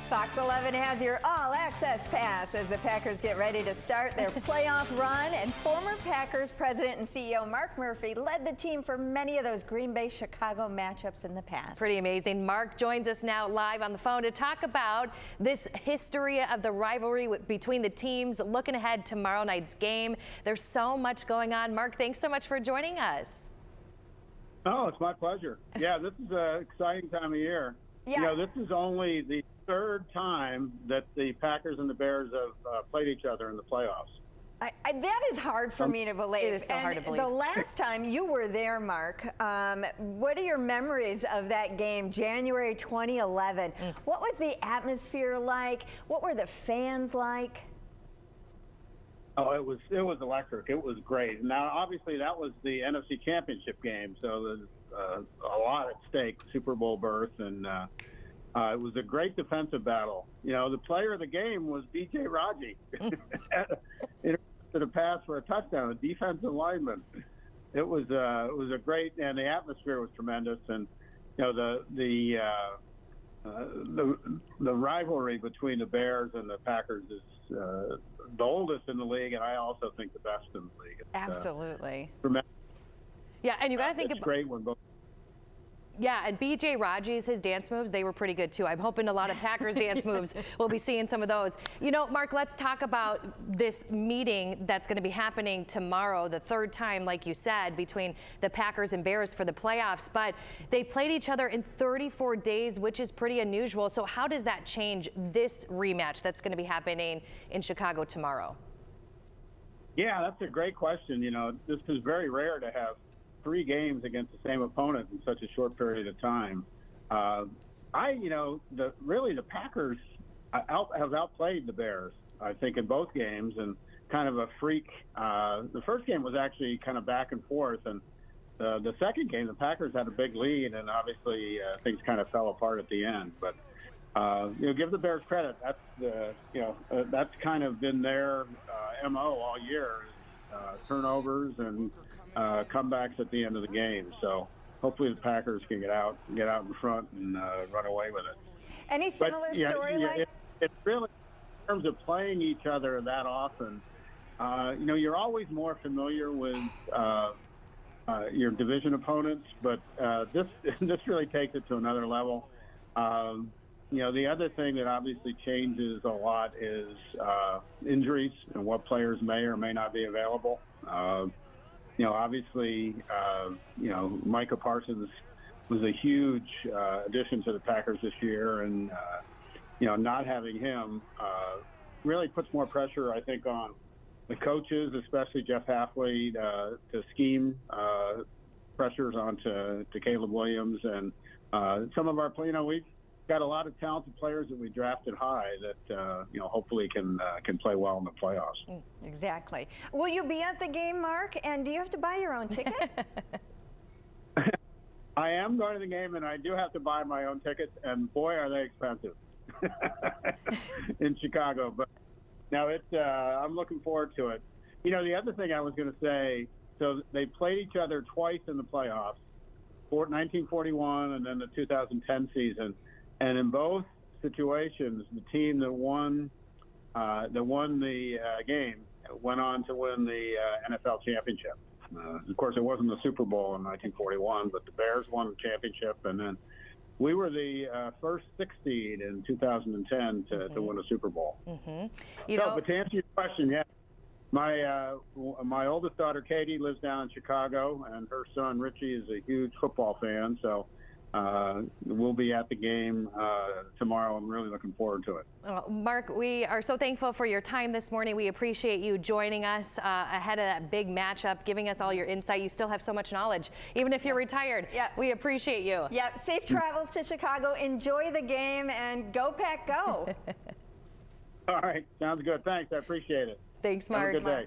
Fox 11 has your all-access pass as the Packers get ready to start their playoff run, and former Packers president and CEO Mark Murphy led the team for many of those Green Bay-Chicago matchups in the past. Pretty amazing. Mark joins us now live on the phone to talk about this history of the rivalry between the teams, looking ahead to tomorrow night's game. There's so much going on. Mark, thanks so much for joining us. Oh, it's my pleasure. Yeah, this is an exciting time of year. Yeah. You know, this is only the third time that the Packers and the Bears have played each other in the playoffs. That is hard for me to believe. It is so hard to believe. The last time you were there, Mark, what are your memories of that game, January 2011? What was the atmosphere like? What were the fans like? Oh, it was electric. It was great. Now, obviously, that was the NFC Championship game, so there's a lot at stake, Super Bowl berth, and it was a great defensive battle. You know, the player of the game was B.J. Raji. To the pass for a touchdown, a defensive lineman. It was a great, and the atmosphere was tremendous. And you know, the rivalry between the Bears and the Packers is the oldest in the league, and I also think the best in the league. It's, absolutely. Yeah, and you got to think about. Great when both. Yeah, and B.J. Raji's, his dance moves, they were pretty good too. I'm hoping a lot of Packers dance moves, we'll be seeing some of those. You know, Mark, let's talk about this meeting that's going to be happening tomorrow, the third time, like you said, between the Packers and Bears for the playoffs. But they've played each other in 34 days, which is pretty unusual. So how does that change this rematch that's going to be happening in Chicago tomorrow? Yeah, that's a great question. You know, this is very rare to have 3 games against the same opponent in such a short period of time. The Packers have outplayed the Bears, I think, in both games, and kind of a freak. The first game was actually kind of back and forth, and the second game, the Packers had a big lead, and obviously things kind of fell apart at the end. But give the Bears credit. That's kind of been their MO all year, turnovers and comebacks at the end of the game. So hopefully the Packers can get out in front and run away with it. Any similar storyline? It's really, in terms of playing each other that often, you're always more familiar with your division opponents, but this really takes it to another level. The other thing that obviously changes a lot is injuries and what players may or may not be available. Obviously, Micah Parsons was a huge addition to the Packers this year, and not having him really puts more pressure, I think, on the coaches, especially Jeff Halfley, to scheme pressures onto Caleb Williams and some of our we've got a lot of talented players that we drafted high that hopefully can play well in the playoffs. Exactly. Will you be at the game, Mark? And do you have to buy your own ticket? I am going to the game, and I do have to buy my own tickets, and boy, are they expensive in Chicago. But no, I'm looking forward to it. The other thing I was going to say, so they played each other twice in the playoffs, 1941 and then the 2010 season. And in both situations, the team that won the game went on to win the NFL championship. Of course, it wasn't the Super Bowl in 1941, but the Bears won the championship, and then we were the first 6 seed in 2010 to win a Super Bowl. But to answer your question, yeah, my oldest daughter Katie lives down in Chicago, and her son Richie is a huge football fan, so. We'll be at the game tomorrow. I'm really looking forward to it. Mark, we are so thankful for your time this morning. We appreciate you joining us ahead of that big matchup, giving us all your insight. You still have so much knowledge, even if you're retired. Yep. We appreciate you. Yep. Safe travels to Chicago. Enjoy the game, and go Pack, go. All right. Sounds good. Thanks. I appreciate it. Thanks, Mark. Have a good day.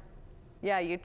Yeah, you too.